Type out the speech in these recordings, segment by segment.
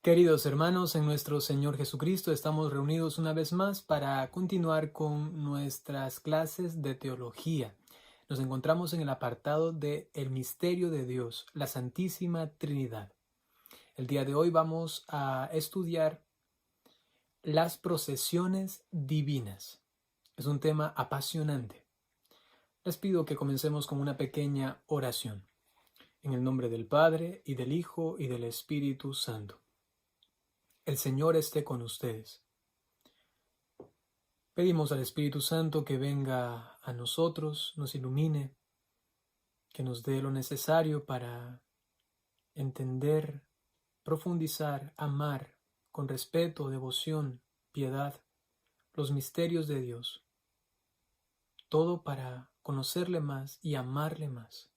Queridos hermanos, en nuestro Señor Jesucristo estamos reunidos una vez más para continuar con nuestras clases de teología. Nos encontramos en el apartado de El misterio de Dios, la Santísima Trinidad. El día de hoy vamos a estudiar las procesiones divinas. Es un tema apasionante. Les pido que comencemos con una pequeña oración. En el nombre del Padre, y del Hijo, y del Espíritu Santo. El Señor esté con ustedes. Pedimos al Espíritu Santo que venga a nosotros, nos ilumine, que nos dé lo necesario para entender, profundizar, amar con respeto, devoción, piedad, los misterios de Dios. Todo para conocerle más y amarle más.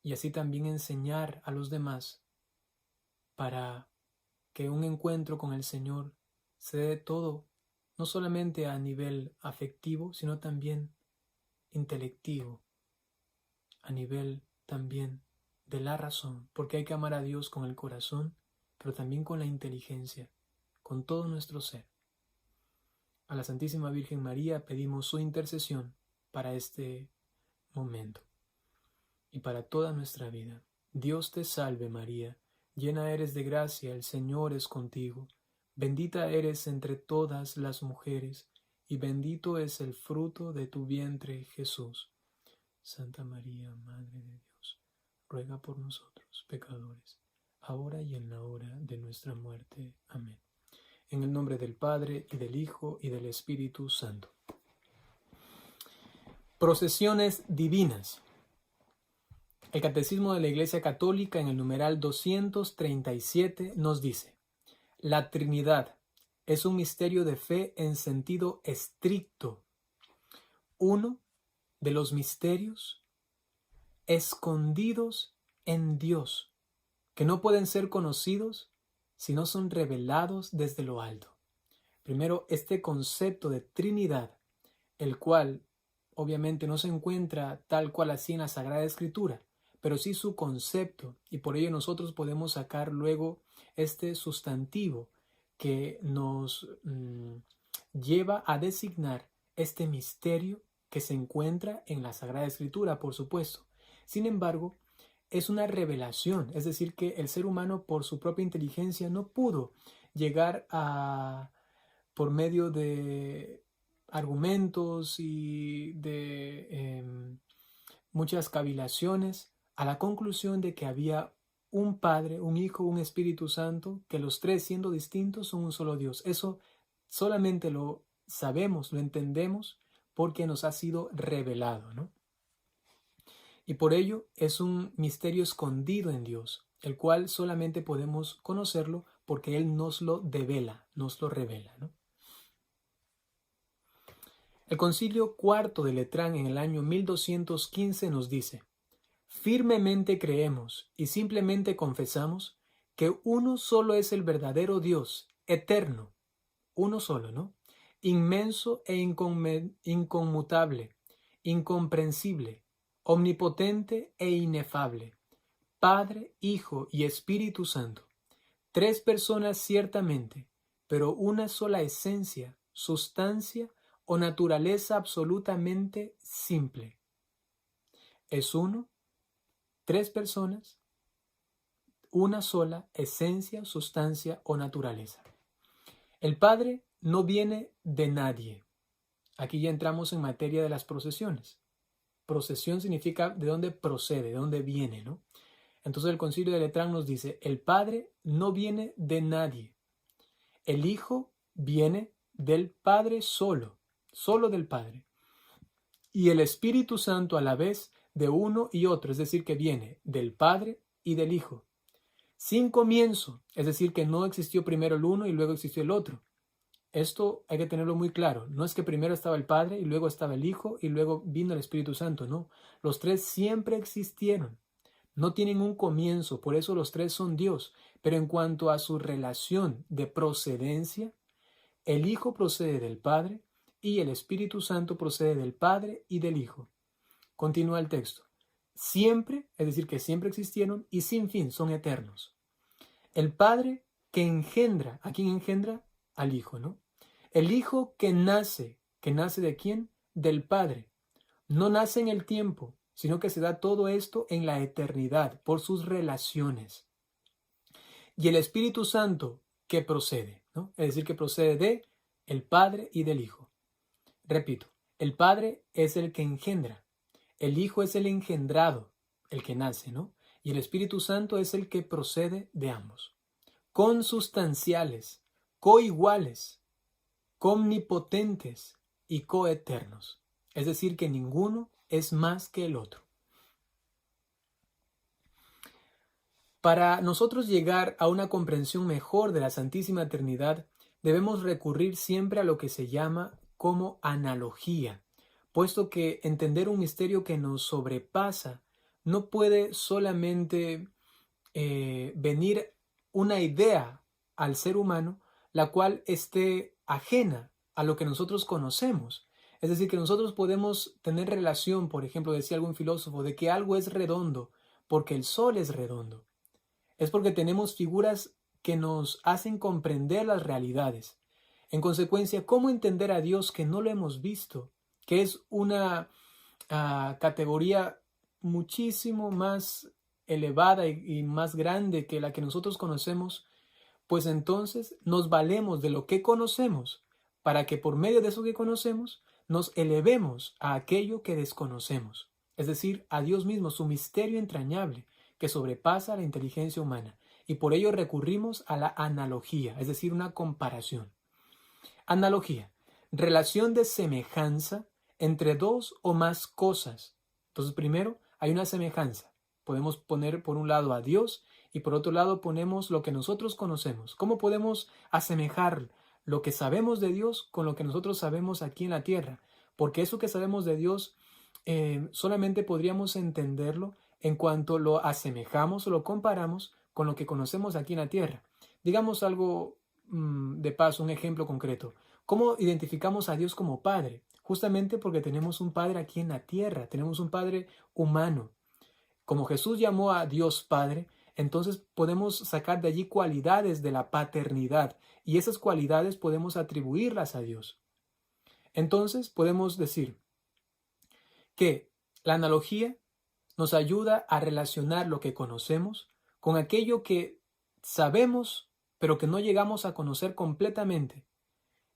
Y así también enseñar a los demás para que un encuentro con el Señor se dé todo, no solamente a nivel afectivo, sino también intelectivo, a nivel también de la razón, porque hay que amar a Dios con el corazón, pero también con la inteligencia, con todo nuestro ser. A la Santísima Virgen María pedimos su intercesión para este momento y para toda nuestra vida. Dios te salve María, llena eres de gracia, el Señor es contigo. Bendita eres entre todas las mujeres, y bendito es el fruto de tu vientre, Jesús. Santa María, Madre de Dios, ruega por nosotros, pecadores, ahora y en la hora de nuestra muerte. Amén. En el nombre del Padre, y del Hijo, y del Espíritu Santo. Procesiones divinas. El Catecismo de la Iglesia Católica en el numeral 237 nos dice: la Trinidad es un misterio de fe en sentido estricto, uno de los misterios escondidos en Dios, que no pueden ser conocidos si no son revelados desde lo alto. Primero, este concepto de Trinidad, el cual obviamente no se encuentra tal cual así en la Sagrada Escritura, pero sí su concepto, y por ello nosotros podemos sacar luego este sustantivo que nos lleva a designar este misterio que se encuentra en la Sagrada Escritura, por supuesto. Sin embargo, es una revelación, es decir, que el ser humano por su propia inteligencia no pudo llegar a, por medio de argumentos y de muchas cavilaciones, a la conclusión de que había un Padre, un Hijo, un Espíritu Santo, que los tres, siendo distintos, son un solo Dios. Eso solamente lo sabemos, lo entendemos, porque nos ha sido revelado, ¿no? Y por ello es un misterio escondido en Dios, el cual solamente podemos conocerlo porque Él nos lo devela, nos lo revela, ¿no? El Concilio Cuarto de Letrán en el año 1215 nos dice: firmemente creemos y simplemente confesamos que uno solo es el verdadero Dios, eterno, uno solo, ¿no? Inmenso e inconmutable, incomprensible, omnipotente e inefable, Padre, Hijo y Espíritu Santo. Tres personas ciertamente, pero una sola esencia, sustancia o naturaleza absolutamente simple. Es uno, tres personas, una sola esencia, sustancia o naturaleza. El Padre no viene de nadie. Aquí ya entramos en materia de las procesiones. Procesión significa de dónde procede, de dónde viene, ¿no? Entonces el Concilio de Letrán nos dice: el Padre no viene de nadie. El Hijo viene del Padre solo, solo del Padre. Y el Espíritu Santo a la vez de uno y otro, es decir, que viene del Padre y del Hijo. Sin comienzo, es decir, que no existió primero el uno y luego existió el otro. Esto hay que tenerlo muy claro. No es que primero estaba el Padre y luego estaba el Hijo y luego vino el Espíritu Santo, no. Los tres siempre existieron. No tienen un comienzo, por eso los tres son Dios. Pero en cuanto a su relación de procedencia, el Hijo procede del Padre y el Espíritu Santo procede del Padre y del Hijo. Continúa el texto. Siempre, es decir, que siempre existieron y sin fin son eternos. El Padre que engendra. ¿A quién engendra? Al Hijo, ¿no? El Hijo que nace ¿de quién? Del Padre. No nace en el tiempo, sino que se da todo esto en la eternidad, por sus relaciones. Y el Espíritu Santo que procede, ¿no? Es decir, que procede de el Padre y del Hijo. Repito, el Padre es el que engendra, el Hijo es el engendrado, el que nace, ¿no? Y el Espíritu Santo es el que procede de ambos. Consustanciales, coiguales, omnipotentes y coeternos. Es decir, que ninguno es más que el otro. Para nosotros llegar a una comprensión mejor de la Santísima Trinidad, debemos recurrir siempre a lo que se llama como analogía, puesto que entender un misterio que nos sobrepasa no puede solamente venir una idea al ser humano, la cual esté ajena a lo que nosotros conocemos. Es decir, que nosotros podemos tener relación, por ejemplo, decía algún filósofo, de que algo es redondo porque el sol es redondo. Es porque tenemos figuras que nos hacen comprender las realidades. En consecuencia, ¿cómo entender a Dios que no lo hemos visto? Que es una categoría muchísimo más elevada y más grande que la que nosotros conocemos, pues entonces nos valemos de lo que conocemos para que por medio de eso que conocemos nos elevemos a aquello que desconocemos, es decir, a Dios mismo, su misterio entrañable que sobrepasa la inteligencia humana, y por ello recurrimos a la analogía, es decir, una comparación. Analogía, relación de semejanza entre dos o más cosas. Entonces, primero hay una semejanza. Podemos poner por un lado a Dios y por otro lado ponemos lo que nosotros conocemos. ¿Cómo podemos asemejar lo que sabemos de Dios con lo que nosotros sabemos aquí en la tierra? Porque eso que sabemos de Dios solamente podríamos entenderlo en cuanto lo asemejamos o lo comparamos con lo que conocemos aquí en la tierra. Digamos algo de paso, un ejemplo concreto. ¿Cómo identificamos a Dios como Padre? Justamente porque tenemos un Padre aquí en la tierra, tenemos un Padre humano. Como Jesús llamó a Dios Padre, entonces podemos sacar de allí cualidades de la paternidad y esas cualidades podemos atribuirlas a Dios. Entonces podemos decir que la analogía nos ayuda a relacionar lo que conocemos con aquello que sabemos pero que no llegamos a conocer completamente.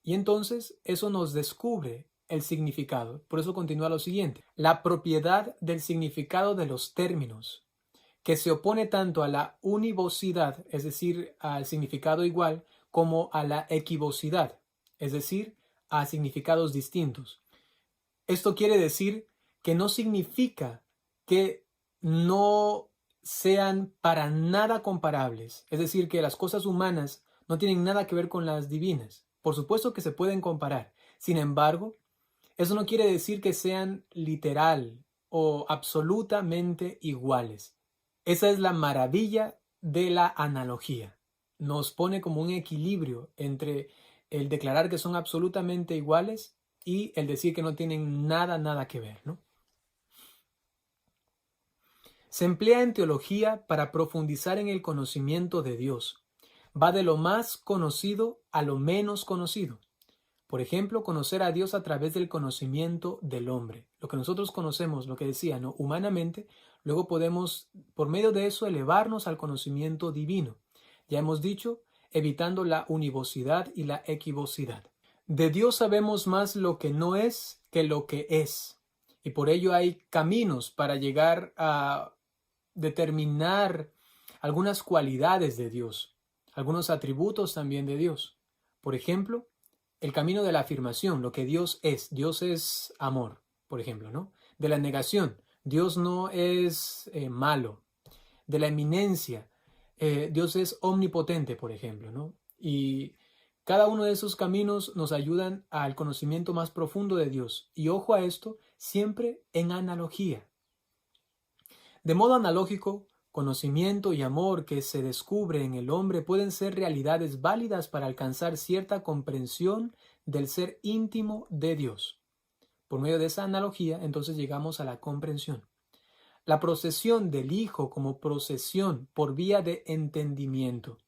Y entonces eso nos descubre el significado. Por eso continúa lo siguiente. La propiedad del significado de los términos, que se opone tanto a la univocidad, es decir, al significado igual, como a la equivocidad, es decir, a significados distintos. Esto quiere decir que no significa que no sean para nada comparables, es decir, que las cosas humanas no tienen nada que ver con las divinas. Por supuesto que se pueden comparar. Sin embargo, eso no quiere decir que sean literal o absolutamente iguales. Esa es la maravilla de la analogía. Nos pone como un equilibrio entre el declarar que son absolutamente iguales y el decir que no tienen nada que ver, ¿no? Se emplea en teología para profundizar en el conocimiento de Dios. Va de lo más conocido a lo menos conocido. Por ejemplo, conocer a Dios a través del conocimiento del hombre. Lo que nosotros conocemos, lo que decía, ¿no? Humanamente, luego podemos, por medio de eso, elevarnos al conocimiento divino. Ya hemos dicho, evitando la univocidad y la equivocidad. De Dios sabemos más lo que no es que lo que es. Y por ello hay caminos para llegar a determinar algunas cualidades de Dios, algunos atributos también de Dios. Por ejemplo, el camino de la afirmación, lo que Dios es amor, por ejemplo, ¿no? De la negación, Dios no es malo. De la eminencia, Dios es omnipotente, por ejemplo, ¿no? Y cada uno de esos caminos nos ayudan al conocimiento más profundo de Dios. Y ojo a esto, siempre en analogía. De modo analógico, conocimiento y amor que se descubre en el hombre pueden ser realidades válidas para alcanzar cierta comprensión del ser íntimo de Dios. Por medio de esa analogía, entonces llegamos a la comprensión. La procesión del Hijo como procesión por vía de entendimiento.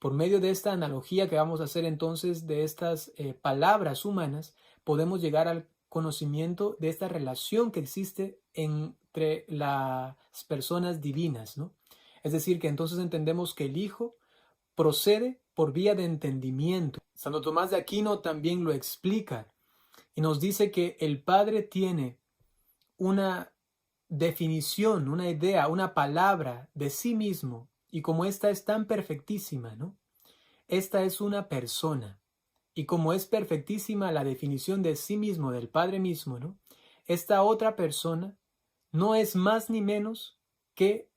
Por medio de esta analogía que vamos a hacer entonces de estas palabras humanas, podemos llegar al conocimiento de esta relación que existe entre las personas divinas, ¿no? Es decir, que entonces entendemos que el Hijo procede por vía de entendimiento. Santo Tomás de Aquino también lo explica y nos dice que el Padre tiene una definición, una idea, una palabra de sí mismo, y como esta es tan perfectísima, ¿no? Esta es una persona, y como es perfectísima la definición de sí mismo, del Padre mismo, ¿no? Esta otra persona no es más ni menos que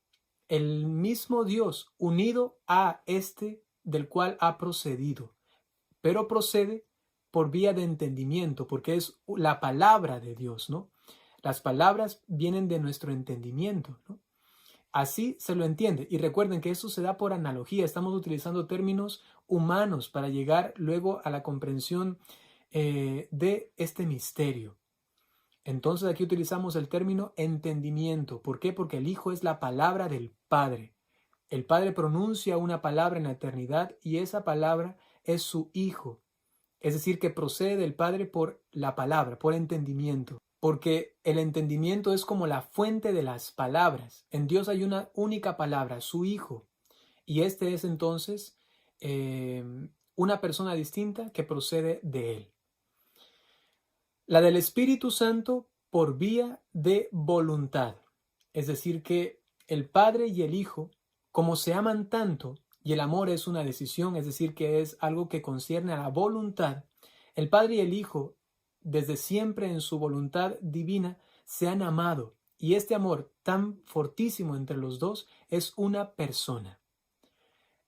el mismo Dios unido a este del cual ha procedido, pero procede por vía de entendimiento, porque es la palabra de Dios, ¿no? Las palabras vienen de nuestro entendimiento, ¿no? Así se lo entiende. Y recuerden que eso se da por analogía. Estamos utilizando términos humanos para llegar luego a la comprensión de este misterio. Entonces aquí utilizamos el término entendimiento. ¿Por qué? Porque el Hijo es la palabra del Padre. El Padre pronuncia una palabra en la eternidad y esa palabra es su Hijo. Es decir, que procede del Padre por la palabra, por entendimiento. Porque el entendimiento es como la fuente de las palabras. En Dios hay una única palabra, su Hijo. Y este es entonces una persona distinta que procede de Él. La del Espíritu Santo por vía de voluntad. Es decir, que el Padre y el Hijo, como se aman tanto, y el amor es una decisión, es decir, que es algo que concierne a la voluntad, el Padre y el Hijo, desde siempre en su voluntad divina, se han amado. Y este amor tan fortísimo entre los dos es una persona.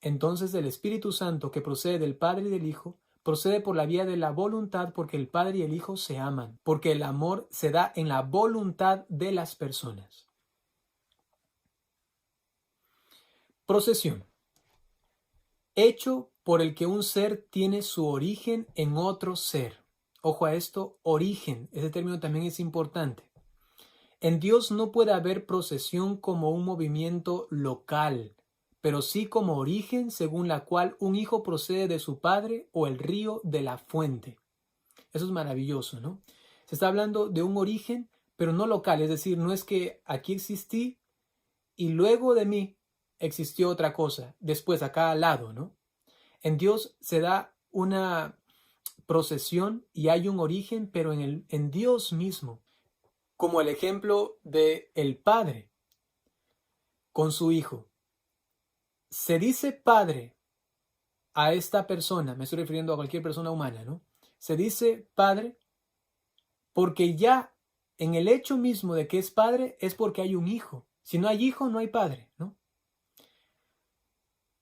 Entonces el Espíritu Santo, que procede del Padre y del Hijo, procede por la vía de la voluntad, porque el Padre y el Hijo se aman, porque el amor se da en la voluntad de las personas. Procesión. Hecho por el que un ser tiene su origen en otro ser. Ojo a esto, origen. Ese término también es importante. En Dios no puede haber procesión como un movimiento local, pero sí como origen según la cual un hijo procede de su padre o el río de la fuente. Eso es maravilloso, ¿no? Se está hablando de un origen, pero no local, es decir, no es que aquí existí y luego de mí existió otra cosa, después acá al lado, ¿no? En Dios se da una procesión y hay un origen, pero en Dios mismo, como el ejemplo de el Padre con su Hijo. Se dice Padre a esta persona, me estoy refiriendo a cualquier persona humana, ¿no? Se dice Padre porque ya en el hecho mismo de que es Padre es porque hay un Hijo. Si no hay Hijo, no hay Padre, ¿no?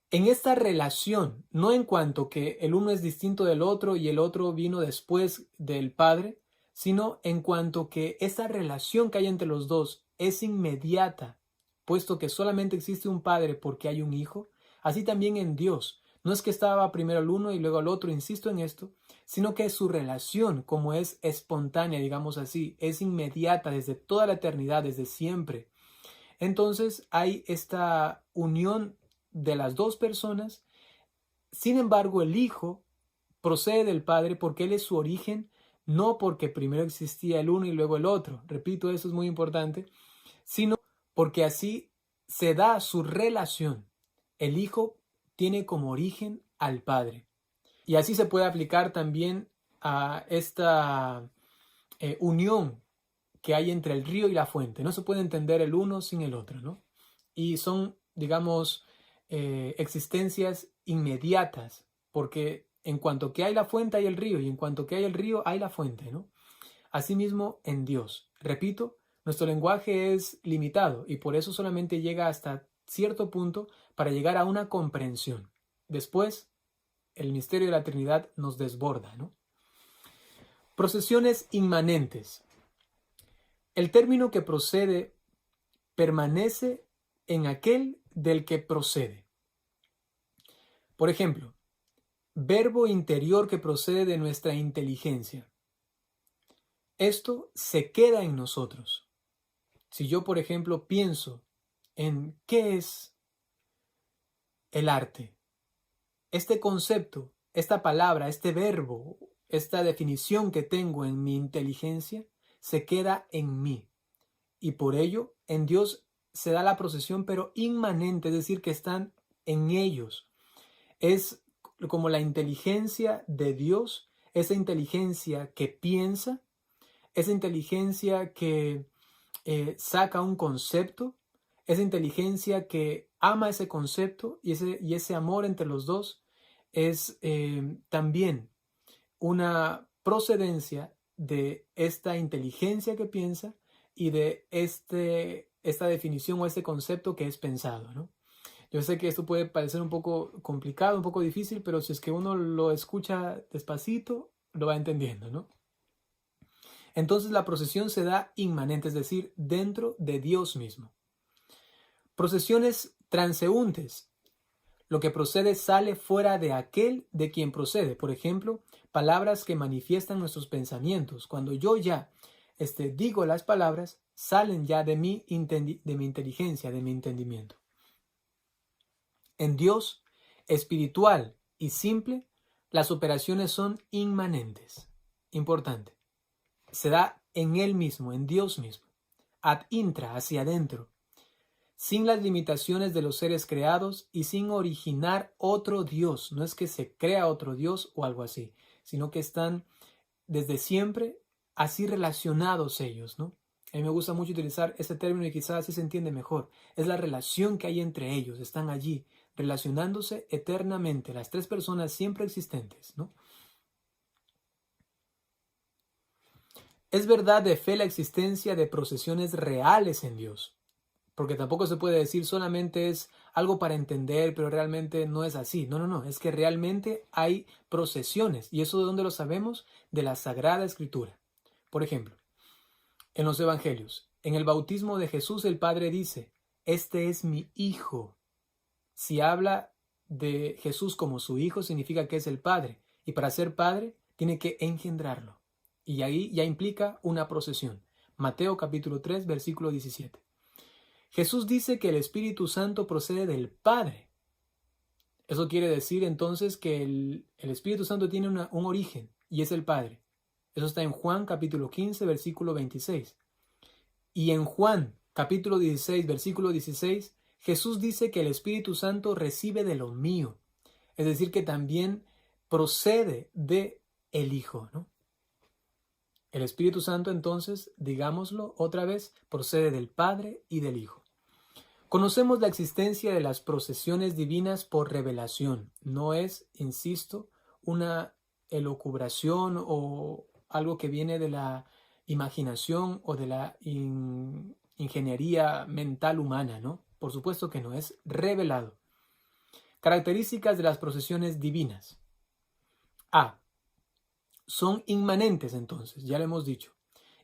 En esta relación, no en cuanto que el uno es distinto del otro y el otro vino después del Padre, sino en cuanto que esta relación que hay entre los dos es inmediata, puesto que solamente existe un Padre porque hay un Hijo, así también en Dios. No es que estaba primero el uno y luego el otro, insisto en esto, sino que su relación, como es espontánea, digamos así, es inmediata desde toda la eternidad, desde siempre. Entonces hay esta unión de las dos personas. Sin embargo, el Hijo procede del Padre porque Él es su origen, no porque primero existía el uno y luego el otro. Repito, eso es muy importante, sino porque así se da su relación. El Hijo tiene como origen al Padre. Y así se puede aplicar también a esta unión que hay entre el río y la fuente. No se puede entender el uno sin el otro, ¿no? Y son, digamos, existencias inmediatas, porque en cuanto que hay la fuente hay el río, y en cuanto que hay el río hay la fuente, ¿no? Asimismo en Dios. Repito, nuestro lenguaje es limitado y por eso solamente llega hasta cierto punto para llegar a una comprensión. Después, el misterio de la Trinidad nos desborda, ¿no? Procesiones inmanentes. El término que procede permanece en aquel del que procede. Por ejemplo, verbo interior que procede de nuestra inteligencia. Esto se queda en nosotros. Si yo, por ejemplo, pienso en qué es el arte, este concepto, esta palabra, este verbo, esta definición que tengo en mi inteligencia, se queda en mí. Y por ello, en Dios se da la procesión, pero inmanente, es decir, que están en ellos. Es como la inteligencia de Dios, esa inteligencia que piensa, esa inteligencia que saca un concepto, esa inteligencia que ama ese concepto y ese amor entre los dos es también una procedencia de esta inteligencia que piensa y de esta definición o este concepto que es pensado, ¿no? Yo sé que esto puede parecer un poco complicado, un poco difícil, pero si es que uno lo escucha despacito, lo va entendiendo, ¿no? Entonces la procesión se da inmanente, es decir, dentro de Dios mismo. Procesiones transeúntes. Lo que procede sale fuera de aquel de quien procede. Por ejemplo, palabras que manifiestan nuestros pensamientos. Cuando yo ya digo las palabras, salen ya de mi inteligencia, de mi entendimiento. En Dios, espiritual y simple, las operaciones son inmanentes. Importante. Se da en Él mismo, en Dios mismo. Ad intra, hacia adentro. Sin las limitaciones de los seres creados y sin originar otro Dios. No es que se crea otro Dios o algo así, sino que están desde siempre así relacionados ellos, ¿no? A mí me gusta mucho utilizar este término y quizás así se entiende mejor. Es la relación que hay entre ellos, están allí, relacionándose eternamente, las tres personas siempre existentes, ¿no? Es verdad de fe la existencia de procesiones reales en Dios. Porque tampoco se puede decir solamente es algo para entender, pero realmente no es así. No, no, no. Es que realmente hay procesiones. ¿Y eso de dónde lo sabemos? De la Sagrada Escritura. Por ejemplo, en los Evangelios, en el bautismo de Jesús el Padre dice, este es mi Hijo. Si habla de Jesús como su Hijo, significa que es el Padre. Y para ser Padre, tiene que engendrarlo. Y ahí ya implica una procesión. Mateo capítulo 3, versículo 17. Jesús dice que el Espíritu Santo procede del Padre. Eso quiere decir entonces que el Espíritu Santo tiene un origen y es el Padre. Eso está en Juan capítulo 15, versículo 26. Y en Juan capítulo 16, versículo 16, Jesús dice que el Espíritu Santo recibe de lo mío. Es decir, que también procede de el Hijo, ¿no? El Espíritu Santo, entonces, digámoslo otra vez, procede del Padre y del Hijo. Conocemos la existencia de las procesiones divinas por revelación. No es, insisto, una elucubración o algo que viene de la imaginación o de la ingeniería mental humana, ¿no? Por supuesto que no, es revelado. Características de las procesiones divinas. A. Son inmanentes entonces, ya lo hemos dicho,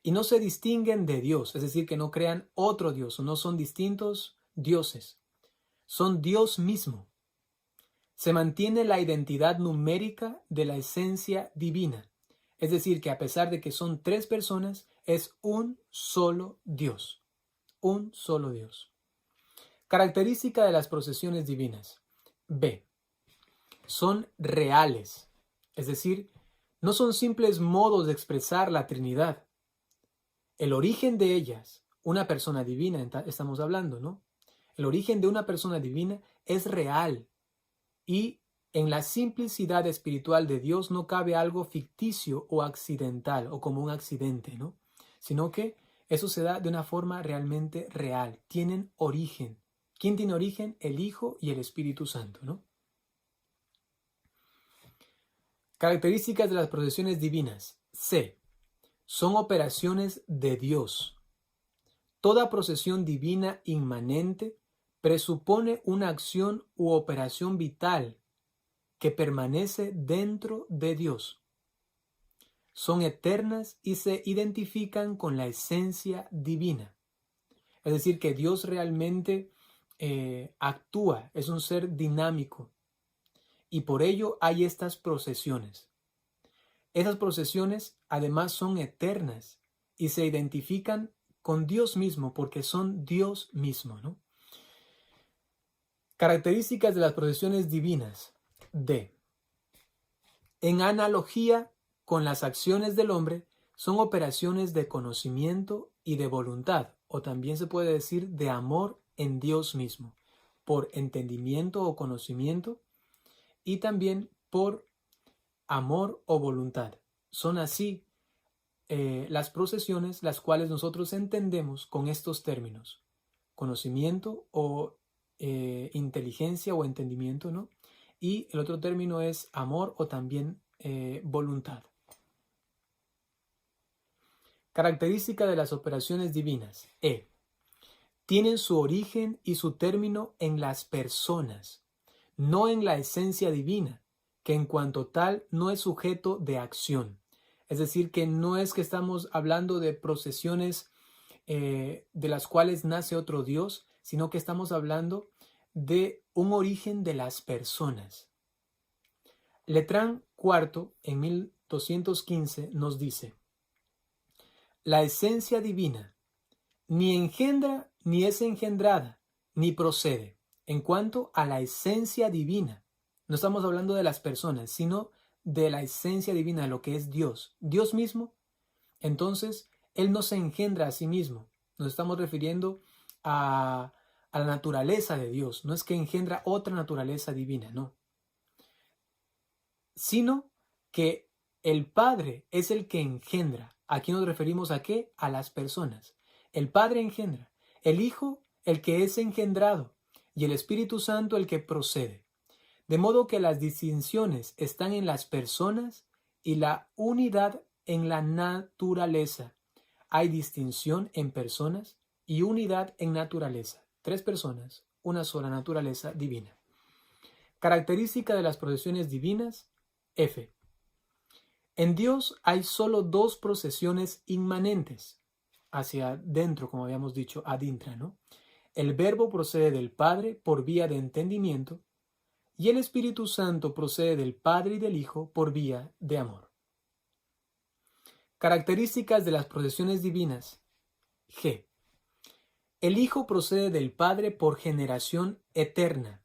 y no se distinguen de Dios, es decir, que no crean otro Dios o no son distintos dioses. Son Dios mismo. Se mantiene la identidad numérica de la esencia divina, es decir, que a pesar de que son tres personas, es un solo Dios. Un solo Dios. Característica de las procesiones divinas. B. Son reales, es decir, no son simples modos de expresar la Trinidad. El origen de ellas, una persona divina, estamos hablando, ¿no? El origen de una persona divina es real y en la simplicidad espiritual de Dios no cabe algo ficticio o accidental o como un accidente, ¿no? Sino que eso se da de una forma realmente real. Tienen origen. ¿Quién tiene origen? El Hijo y el Espíritu Santo, ¿no? Características de las procesiones divinas. C. Son operaciones de Dios. Toda procesión divina inmanente presupone una acción u operación vital que permanece dentro de Dios. Son eternas y se identifican con la esencia divina. Es decir, que Dios realmente actúa, es un ser dinámico. Y por ello hay estas procesiones. Esas procesiones además son eternas y se identifican con Dios mismo porque son Dios mismo, ¿no? Características de las procesiones divinas. D. En analogía con las acciones del hombre, son operaciones de conocimiento y de voluntad, o también se puede decir de amor en Dios mismo, por entendimiento o conocimiento, y también por amor o voluntad. Son así las procesiones las cuales nosotros entendemos con estos términos: conocimiento o inteligencia o entendimiento, ¿no? Y el otro término es amor o también voluntad. Característica de las operaciones divinas. E. Tienen su origen y su término en las personas, no en la esencia divina, que en cuanto tal no es sujeto de acción. Es decir, que no es que estamos hablando de procesiones de las cuales nace otro Dios, sino que estamos hablando de un origen de las personas. Letrán IV, en 1215, nos dice: la esencia divina ni engendra ni es engendrada, ni procede. En cuanto a la esencia divina, no estamos hablando de las personas, sino de la esencia divina, de lo que es Dios. Dios mismo, entonces, Él no se engendra a sí mismo. Nos estamos refiriendo a la naturaleza de Dios. No es que engendra otra naturaleza divina, no. Sino que el Padre es el que engendra. ¿Aquí nos referimos a qué? A las personas. El Padre engendra, el Hijo el que es engendrado y el Espíritu Santo el que procede. De modo que las distinciones están en las personas y la unidad en la naturaleza. Hay distinción en personas y unidad en naturaleza. 3 personas, una sola naturaleza divina. Característica de las procesiones divinas. F. En Dios hay solo 2 procesiones inmanentes, hacia dentro, como habíamos dicho, ad intra, ¿no? El Verbo procede del Padre por vía de entendimiento y el Espíritu Santo procede del Padre y del Hijo por vía de amor. Características de las procesiones divinas. G. El Hijo procede del Padre por generación eterna.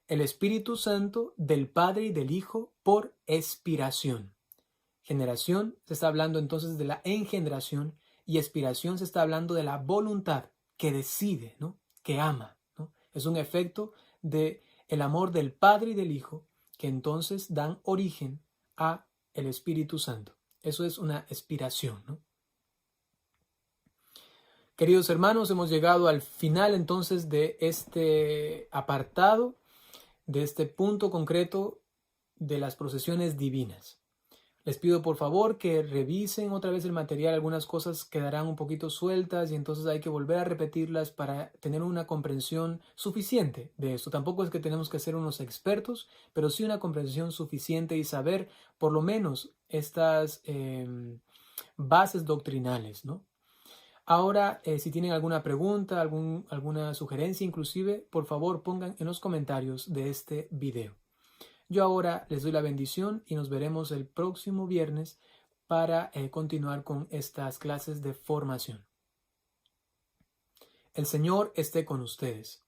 El Espíritu Santo del Padre y del Hijo por expiración. Generación se está hablando entonces de la engendración y expiración se está hablando de la voluntad que decide, ¿no? Que ama, ¿no? Es un efecto de el amor del Padre y del Hijo que entonces dan origen a el Espíritu Santo. Eso es una expiración, ¿no? Queridos hermanos, hemos llegado al final entonces de este apartado, de este punto concreto de las procesiones divinas. Les pido por favor que revisen otra vez el material. Algunas cosas quedarán un poquito sueltas y entonces hay que volver a repetirlas para tener una comprensión suficiente de esto. Tampoco es que tenemos que ser unos expertos, pero sí una comprensión suficiente y saber por lo menos estas bases doctrinales, ¿no? Ahora, si tienen alguna pregunta, alguna sugerencia inclusive, por favor pongan en los comentarios de este video. Yo ahora les doy la bendición y nos veremos el próximo viernes para continuar con estas clases de formación. El Señor esté con ustedes.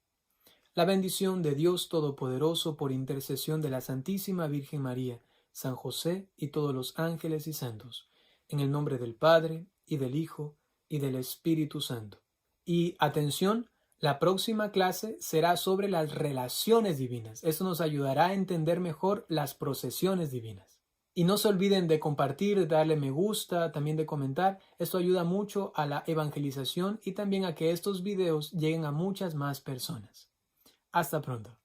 La bendición de Dios Todopoderoso por intercesión de la Santísima Virgen María, San José y todos los ángeles y santos, en el nombre del Padre y del Hijo y del Espíritu Santo. Y atención, la próxima clase será sobre las relaciones divinas. Esto nos ayudará a entender mejor las procesiones divinas. Y no se olviden de compartir, de darle me gusta, también de comentar. Esto ayuda mucho a la evangelización y también a que estos videos lleguen a muchas más personas. Hasta pronto.